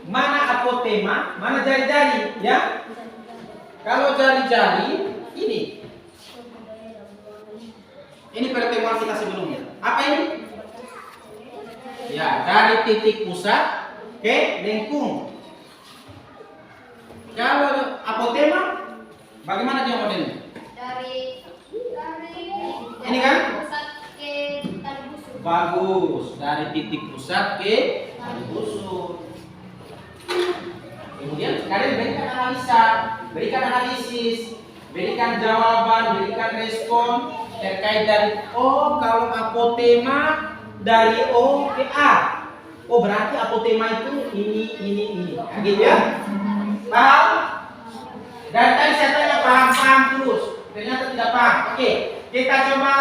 mana apotema, mana jari-jari, ya. Kalau jari-jari ini pertemuan kita sebelumnya. Apa ini? Ya, dari titik pusat ke lengkung. Kalau apotema, bagaimana dia modelnya? Dari Ini kan? pusat ke tali busur. Bagus, dari titik pusat ke tali busur. Kemudian kalian berikan analisis, berikan jawaban, berikan respon terkait dari kalau apotema dari O ke A. Oh berarti apotema itu ini. Gitu ya? Paham? Dari tadi saya tanya paham terus, ternyata tidak paham. Oke, kita coba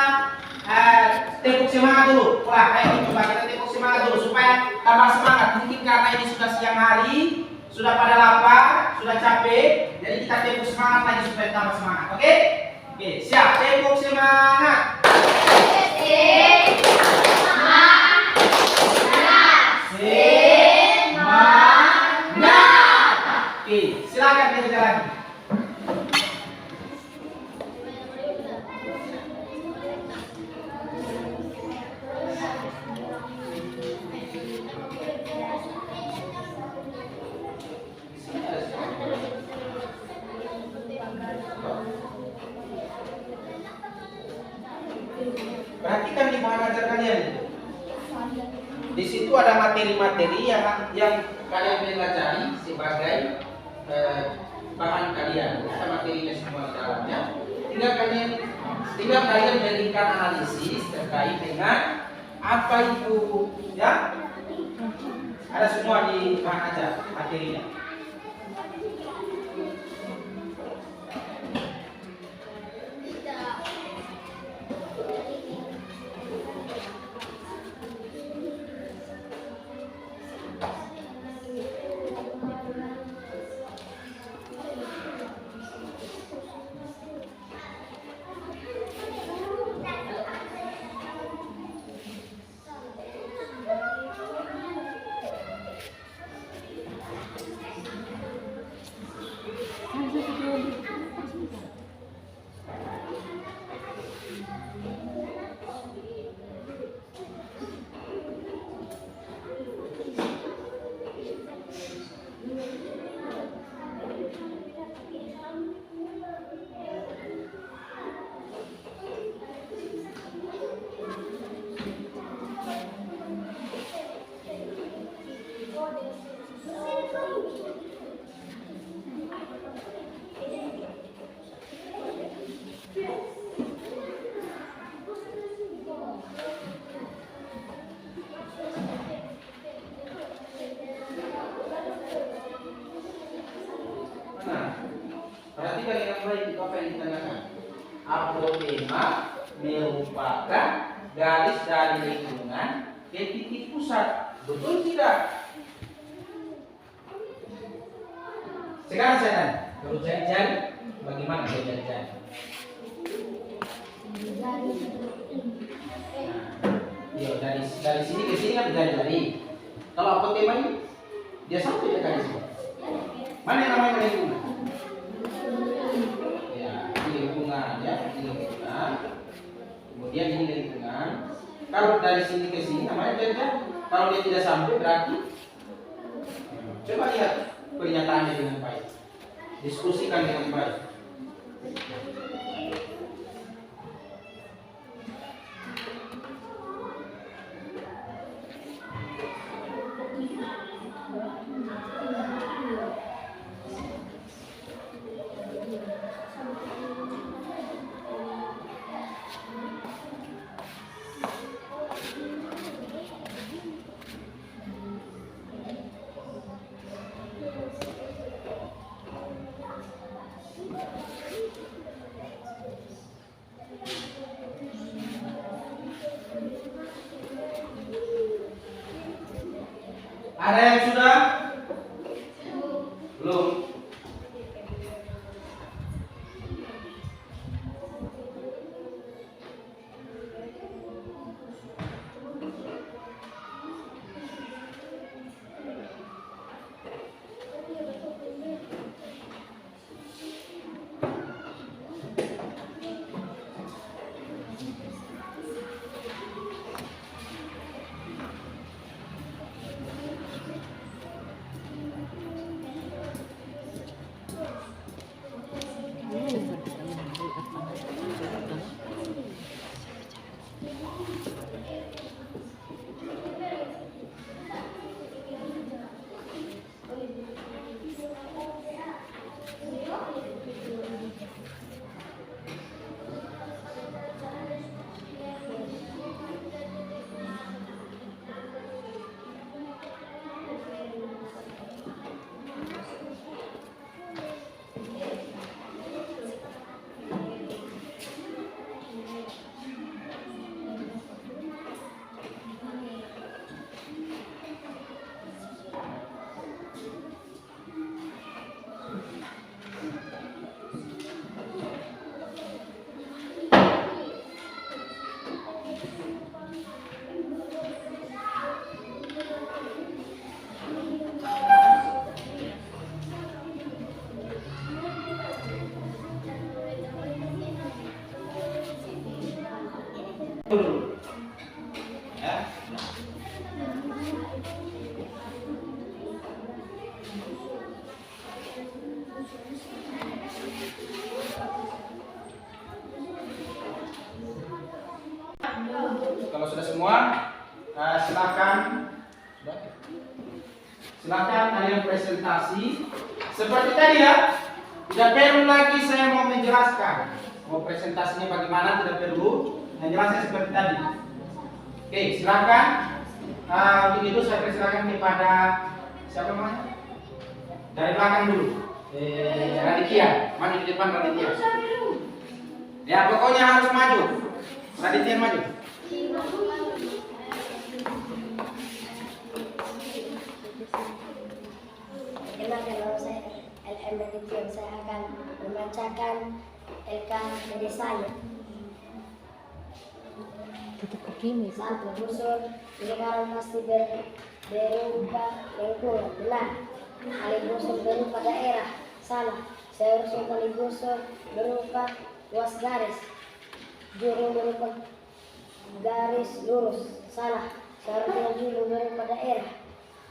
tepuk semangat dulu. Wah, ayo coba kita tepuk semangat dulu supaya tambah semangat. Mungkin karena ini sudah siang hari, sudah pada lapar, sudah capek, jadi kita tepuk semangat lagi supaya tambah semangat. Oke? Oke, siap. Tepuk semangat. Oke, silakan kerja lagi. Perhatikan di bahan ajar kalian. Di situ ada materi-materi yang kalian pelajari sebagai bahan kalian. Ada materinya semua di dalamnya. Tinggal kalian berikan analisis terkait dengan apa itu, ya. Ada semua di bahan ajar materinya. Perhatikan dengan baik itu apa yang ditanyakan. Apotema merupakan garis dari lingkungan ke titik pusat. Betul tidak? Sekarang saya tanya, kalau jari-jari bagaimana jari-jari? Iya, dari sini ke sini kan jari-jari. Kalau apotema ini dia satu ya garis. Mana yang namanya lingkungan? Kemudian ini lingkungan. Kalau dari sini ke sini namanya jari-jari. Kalau dia tidak sampai berarti coba lihat pernyataannya dengan baik. Diskusikan dengan baik. Ada yang sudah? Belum. Dulu. Ya. Kalau sudah semua, silakan. Silakan kalian presentasi. Seperti tadi ya, tidak perlu lagi saya mau menjelaskan. Mau presentasinya bagaimana tidak perlu. Yang jelas saya seperti tadi. Oke, silakan. Untuk itu saya persilakan kepada siapa namanya? Dari belakang dulu. Raditya, maju di depan Raditya. Ya pokoknya harus maju. Raditya maju. Perkenalkan nama saya LM Raditya. Saya akan membacakan LKPD saya. Satu, busur lingkaran pasti berupa lingkungan. Benar. Kali busur berupa daerah. Salah. Seharusnya kali busur berupa luas garis. Jurung berupa garis lurus. Salah. Seharusnya jurung berupa daerah.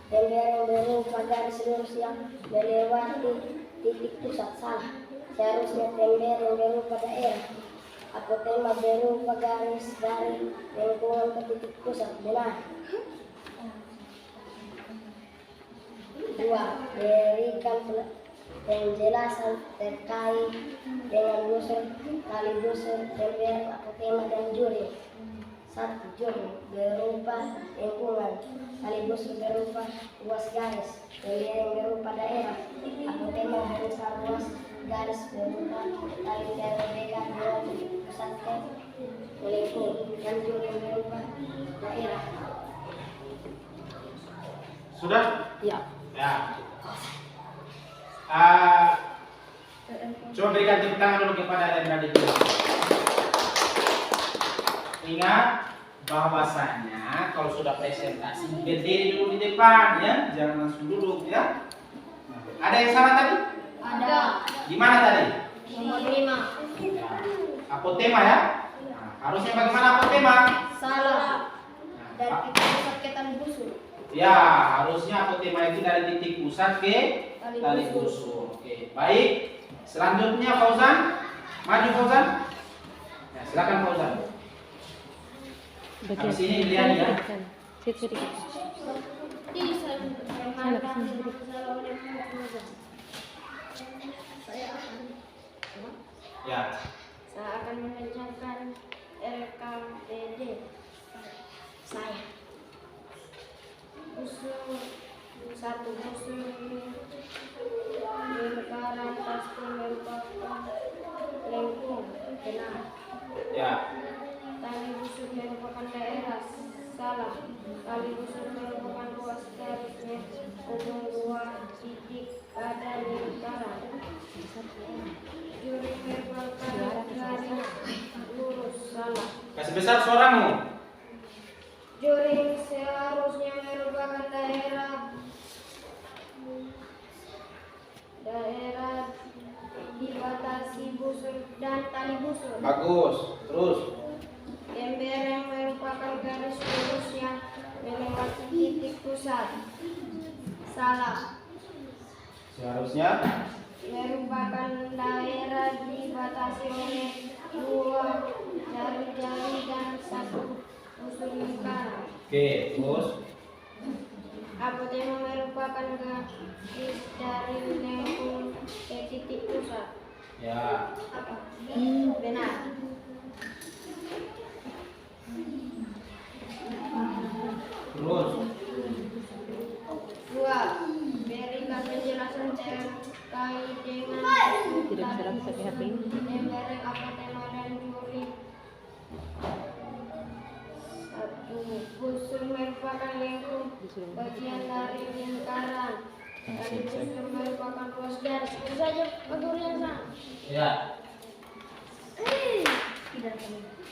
Lembaran berupa garis lurus yang melewati titik pusat. Salah. Seharusnya lembaran berupa daerah. Apotema berupa garis dari lingkungan ke titik pusat. Benar. 2. Berikan penjelasan terkait dengan busur, kali busur, lembaran, apotema, dan juri. 1. Juri berupa lingkungan, kali busur berupa luas garis, lembaran berupa daerah, apotema berupa luas garis berupa tali terdekat dengan pusat ke lingkungan, dan juri berupa daerah. Sudah? Ya. Ya. Coba berikan tepuk tangan dulu kepada LM Raditya. Ingat bahwasanya kalau sudah presentasi berdiri dulu di depan ya, jangan langsung duduk ya. Ada yang salah tadi? Ada. Di mana tadi? Nomor 5. Ya. Apotema ya. Nah, harusnya bagaimana apotema? Salah. Nah, Dari titik pusat ke tali busur. ya, harusnya apotema itu dari titik pusat ke tali busur. Oke, baik. Selanjutnya Fauzan. Maju Fauzan. Ya, silakan Fauzan. Habis ini lihat ya. Ya. Saya akan mengerjakan LKPD saya. Busur 1. Busur lingkaran pasti merupakan lingkungan. Benar. Ya. Tali busur merupakan daerah. salah. Tali busur merupakan ruas garisnya ujung 2 titik pada lingkaran. Juri merupakan garis lurus, salah. Kasih besar suaramu. Juring seharusnya merupakan daerah dibatasi busur dan tali busur. Bagus. Terus. Tembereng merupakan garis lurus yang melewati titik pusat. Salah. Seharusnya Merupakan daerah dibatasi oleh 2 jari-jari dan 1 busur lingkaran. oke, terus Apotema merupakan garis dari lengkung ke titik pusat. ya. Benar. Terus 2. Berikan penjelasan terkait dengan tembereng, apotema dan juri. 1. Busur merupakan lengkung bagian dari lingkaran. Tali busur merupakan ruas garis. Itu saja Pak Guru yang sah. ya.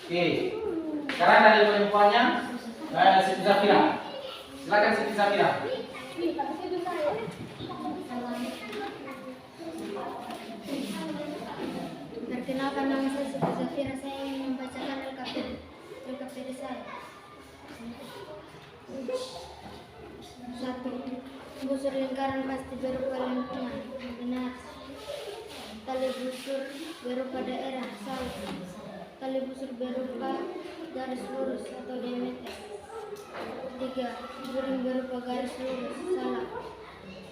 Oke. Sekarang dari perempuannya Siti Zafira. Silakan Siti Zafira. Perkenalkan, nama saya Siti Zafira. Saya ingin membacakan LKPD saya. 1. Busur lingkaran pasti berupa lengkungan. Benar. Tali busur berupa daerah. Salah. Tali busur berupa garis lurus atau diameter. 3. Juring berupa garis lurus. Salah.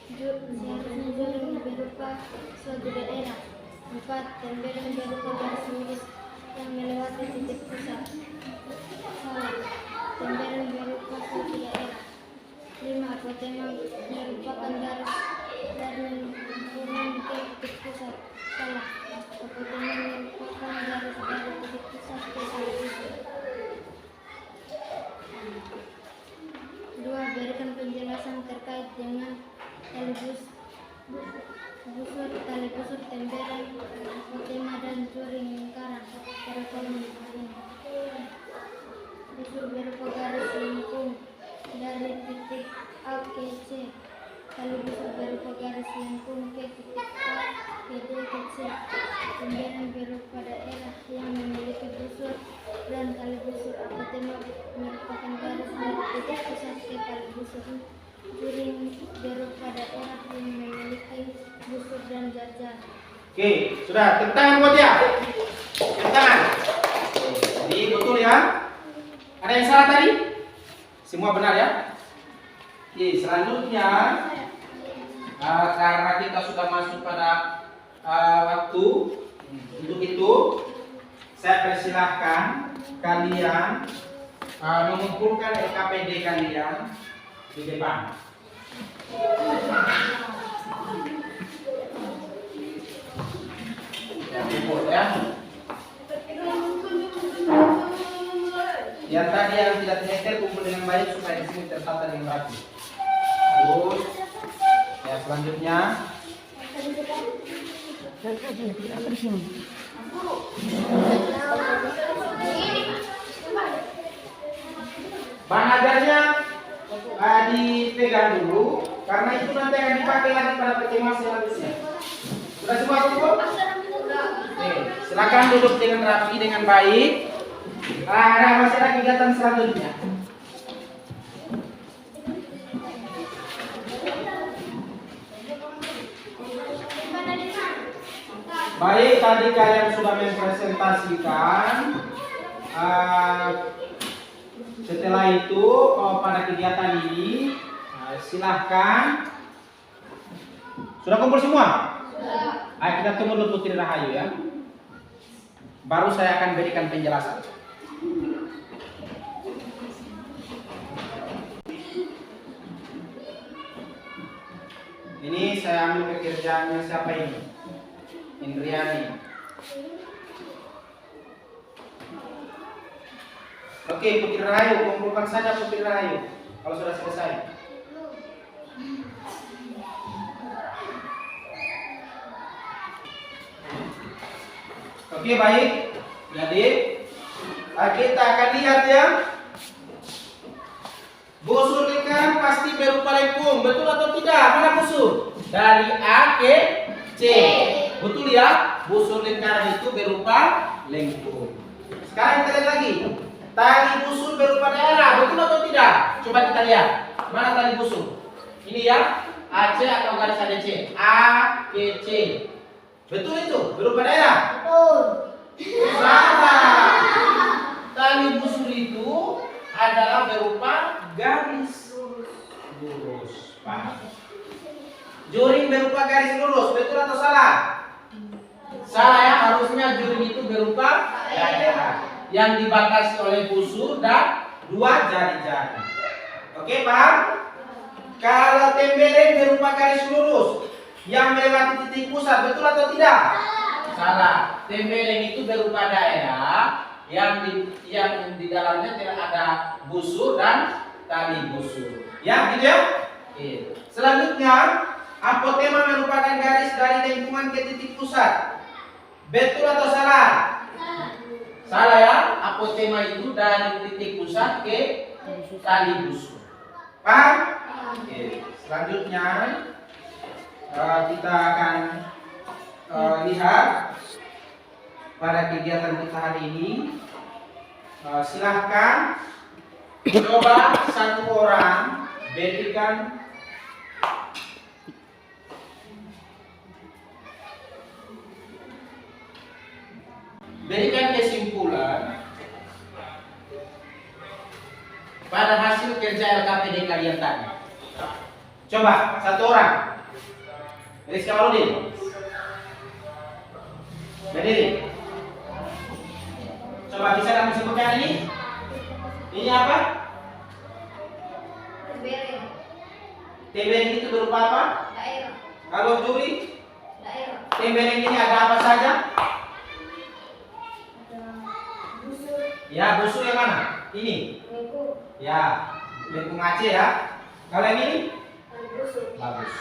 Seharusnya juring berupa suatu daerah. 4. Tembereng berupa garis lurus yang melewati titik pusat. Salah. Tembereng berupa suatu daerah. 5. Apotema merupakan garis dari lingkungan ke titik pusat. Salah. Apotema merupakan garis dari titik pusat ke tali busur. 2. Berikan penjelasan terkait dengan tali busur, tembereng, apotema dan juring lingkaran pada kolom ini. Busur berupa garis lengkung dari titik A ke C. Tali busur berupa garis lengkung ke titik A, ke D, ke C. Tembereng berupa daerah yang memiliki busur dan tali busur. Apotema merupakan garis dari titik pusat ke tali busur. Juring berupa daerah yang memiliki busur dan jar-jar. Oke, sudah. Tepuk tangan buat dia. Tepuk tangan. Jadi betul ya. Ada yang salah tadi? Semua benar ya? Oke, selanjutnya karena kita sudah masuk pada waktu untuk itu, saya persilahkan kalian mengumpulkan LKPD kalian di depan. Ya, kumpul ya. Yang tadi yang tidak tersetel kumpul dengan baik supaya di sini tertata dengan rapi. Terus, ya selanjutnya. Bahan ajarnya dipegang dulu karena itu nanti akan dipakai lagi pada pertemuan selanjutnya. Sudah semua kumpul? Oke, silakan duduk dengan rapi dengan baik. Masih ada kegiatan selanjutnya. Baik, tadi kalian sudah mempresentasikan. Setelah itu pada kegiatan ini silahkan. Sudah kumpul semua? Ayo kita tunggu dulu Putri Rahayu ya. Baru saya akan berikan penjelasan. Ini saya ambil pekerjaannya siapa ini? Indriani. Oke, Putri Rahayu, kumpulkan saja Putri Rahayu kalau sudah selesai. Oke, baik. Jadi kita akan lihat ya. Busur lingkaran pasti berupa lengkung, betul atau tidak? Mana busur? Dari A ke C. Betul ya? Busur lingkaran itu berupa lengkung. Sekarang kita lihat lagi. Tali busur berupa daerah, betul atau tidak? Coba kita lihat. Mana tali busur? Ini ya, AC atau garis ADC? A ke C. Betul itu? Berupa daerah? Betul. Salah. Tali busur itu adalah berupa garis lurus. Paham? Juring berupa garis lurus, betul atau salah? Salah ya, harusnya juring itu berupa daerah yang dibatasi oleh busur dan dua jari-jari. Oke, paham? Kalau tembeling berupa garis lurus yang melewati titik pusat, betul atau tidak? Salah. Tembeling itu berupa daerah yang di dalamnya tidak ada busur dan tali busur. Ya, gitu ya? Oke. Selanjutnya, apotema merupakan garis dari lingkungan ke titik pusat. Betul atau salah? Salah ya, apotema itu dari titik pusat ke tali busur. Paham? Oke. Selanjutnya kita akan lihat pada kegiatan kita hari ini. Silahkan coba satu orang berikan kesimpulan pada hasil kerja LKPD kalian tadi. Coba satu orang. Rizka Waludin. Berdiri. Coba bisa kamu sebutkan ini? Ini apa? Tembeling. Tembeling itu berupa apa? Daerah. Kalau juri? Daerah. Tembeling ini ada apa saja? Ada busur. Ya, busur yang mana? Ini. Lengkung. Ya, lengkung Aceh ya. Kalau yang ini? Tali busur. Bagus.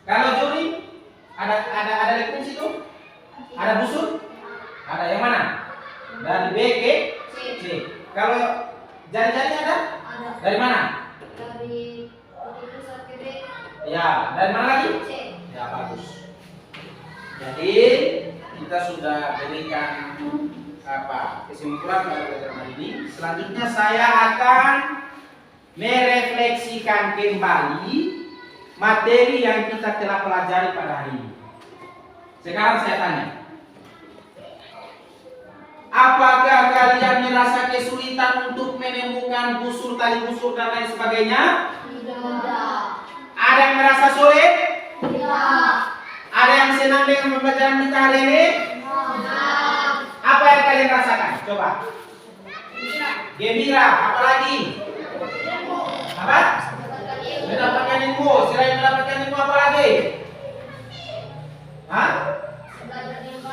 Kalau juri? Ada lengkung situ? Ada busur? Ada yang mana? Dari B ke C. Kalau jari-jarinya ada? Ada. Dari mana? Dari titik pusat ke B. Ya, dari mana lagi? C. Ya, bagus. Jadi kita sudah berikan kesimpulan pada pelajaran hari ini. Selanjutnya saya akan merefleksikan kembali materi yang kita telah pelajari pada hari ini. Sekarang saya tanya, apakah kalian merasa kesulitan untuk menemukan busur, tali busur dan lain sebagainya? Tidak. Ada yang merasa sulit? Tidak. Ada yang senang dengan pembelajaran kita hari ini? Tidak. Apa yang kalian rasakan? Coba. Gembira. Apalagi? Apa? Mendapatkan ilmu. Selain mendapatkan ilmu apa lagi? Hah?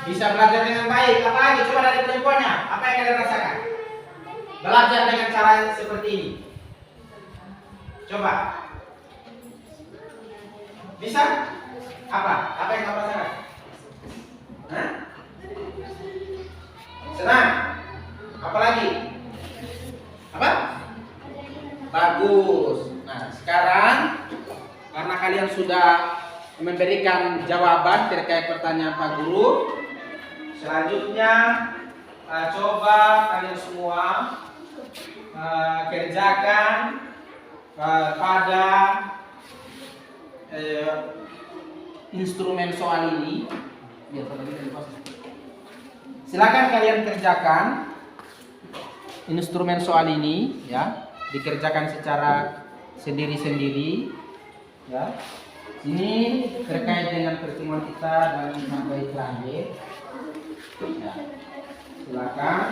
Bisa belajar dengan baik. Apa lagi? Coba dari penelitiannya. Apa yang kalian rasakan? Belajar dengan cara seperti ini. Coba. Bisa? Apa? Apa yang kamu rasakan? Hah? Senang? Apalagi? Apa? Bagus. Nah, sekarang karena kalian sudah memberikan jawaban terkait pertanyaan Pak Guru, selanjutnya coba kalian semua kerjakan pada instrumen soal ini. Silakan kalian kerjakan instrumen soal ini ya, dikerjakan secara sendiri-sendiri ya. Ini terkait dengan pertemuan kita dan materi terakhir. Ya. Silakan.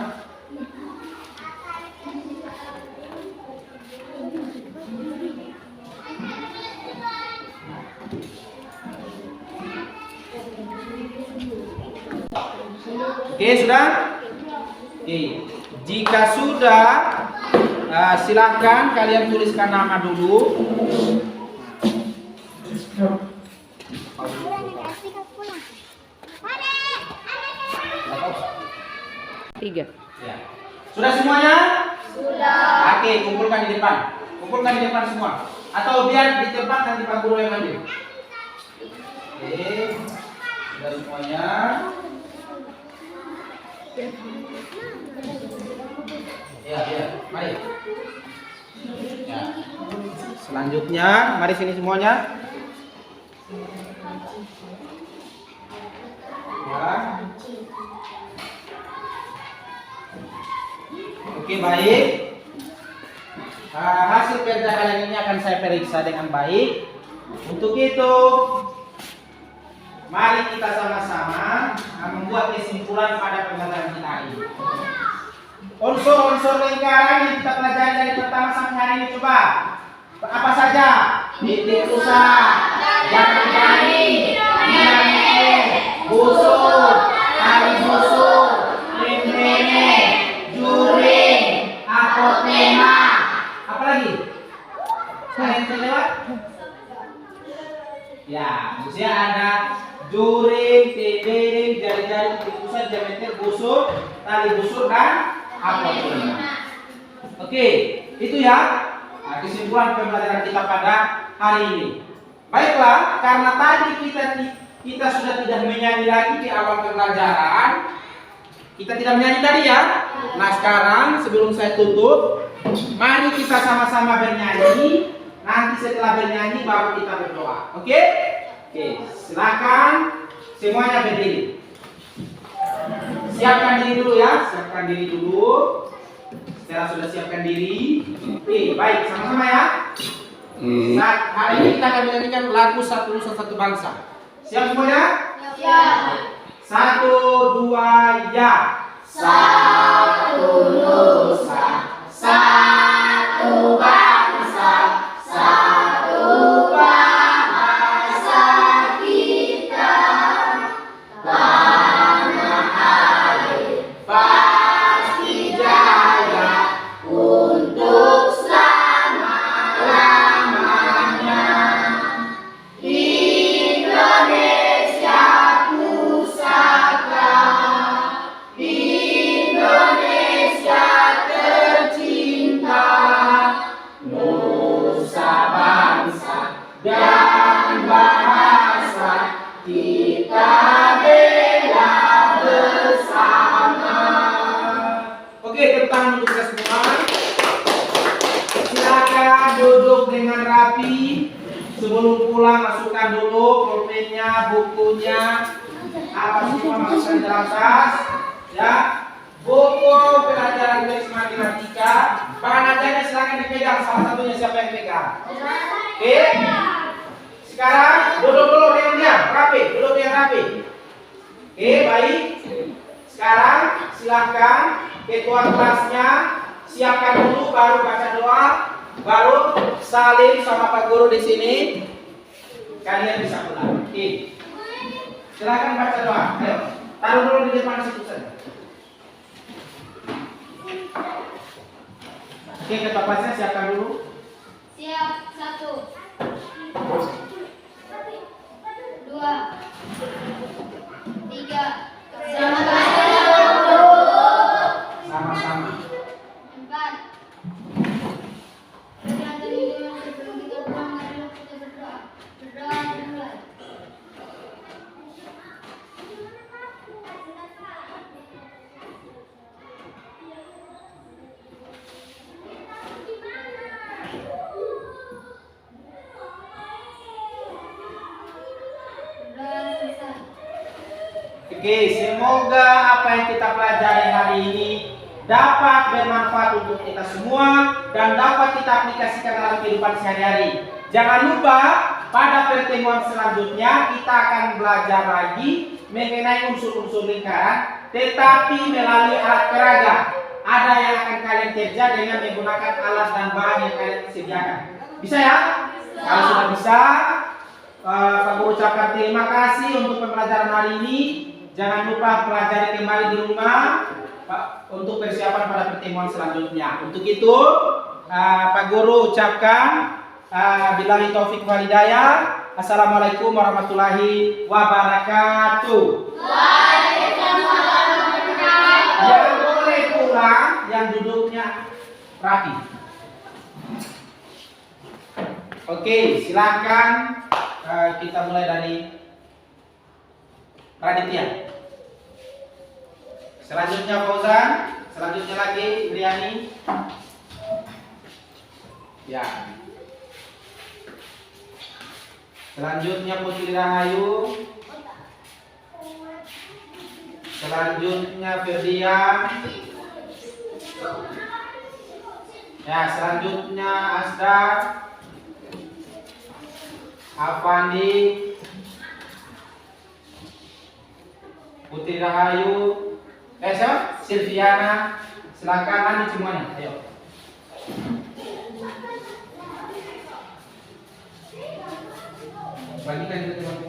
Oke, sudah? Oke. Jika sudah, Silahkan kalian tuliskan nama dulu. Tiga. Ya. Sudah semuanya? Sudah. Oke, kumpulkan di depan. Kumpulkan di depan semua. Atau biar di tempat nanti Pak Guru yang ambil. Oke. Sudah semuanya? Ya, ya. Mari. Ya. Selanjutnya, mari sini semuanya. Ya. Oke, baik. Hasil kerja kalian ini akan saya periksa dengan baik. Untuk itu, mari kita sama-sama membuat kesimpulan pada pembelajaran kita ini. Unsur-unsur lingkaran yang kita pelajari dari pertama sampai hari ini, coba apa saja? Titik pusat, jangka garis, piramid, busur, tali busur, rimene, juring, apotema. Apa lagi? Kalian terlewat? Ya, maksudnya ada juring, tebering, jari-jari, titik pusat, diameter, busur, tali busur, dan apotema. Oke, itu ya. Nah, kesimpulan pembelajaran kita pada hari ini. Baiklah, karena tadi kita sudah tidak menyanyi lagi di awal pembelajaran. Kita tidak menyanyi tadi ya. Nah, sekarang sebelum saya tutup, mari kita sama-sama bernyanyi. Nanti setelah bernyanyi baru kita berdoa. Oke? Oke, silakan semuanya berdiri. Siapkan diri dulu ya, siapkan diri dulu. Setelah sudah siapkan diri, oke, baik, sama-sama ya. Saat hari ini kita akan menyanyikan lagu Satu Nusa Satu Bangsa. Siap semuanya? Siap. 1, 2, ya. Satu Nusa, satu bangsa, satu bahasa kita. Tanah air pasti jaya untuk selama-lamanya. Indonesia pusaka, Indonesia tercinta, nusa bangsa dan bahasa kita bela bersama. Oke, tepuk tangan untuk kita semua. Silakan duduk dengan rapi. Sebelum pulang masukkan dulu pulpennya, bukunya, apa semua masukkan dalam tas. Ya, buku pelajaran teks matematika, bahan ajarnya silakan dipegang. Salah satunya siapa yang pegang? Oke. Sekarang duduk dulu dengan dia, rapi, duduk yang rapi. Oke, baik. Sekarang silakan ketua kelasnya siapkan dulu, baru baca doa, baru salim sama Pak Guru di sini. Kalian bisa pulang. Oke. Silakan baca doa. Ayo, taruh dulu di depan situ saja. Oke, ketua kelasnya siapkan dulu. Siap. 1, 2, 3. Sama-sama. 4. Sebelum kita pulang, marilah kita berdoa. Berdoa dimulai. Berdoa selesai. Oke, semoga apa yang kita pelajari hari ini dapat bermanfaat untuk kita semua dan dapat kita aplikasikan dalam kehidupan sehari-hari. Jangan lupa pada pertemuan selanjutnya kita akan belajar lagi mengenai unsur-unsur lingkaran, tetapi melalui alat peraga. Ada yang akan kalian kerja dengan menggunakan alat dan bahan yang kalian sediakan. Bisa ya? Kalau sudah bisa, Pak Guru ucapkan terima kasih untuk pembelajaran hari ini. Jangan lupa pelajari kembali di rumah. Pak, untuk persiapan pada pertemuan selanjutnya. Untuk itu, Pak Guru ucapkan billahi taufik wal hidayah. Assalamualaikum warahmatullahi wabarakatuh. Yang boleh pulang, yang duduknya rapi. Oke, silakan kita mulai dari Raditya. Selanjutnya Fauzan, selanjutnya lagi Briani. Ya. Selanjutnya Putri Rahayu. Selanjutnya Ferdian. Ya, selanjutnya Asdar, Afandi, Putri Rahayu, siapa? Silviana. Silakan lanjut semuanya. Ayo. Bagikan ke teman.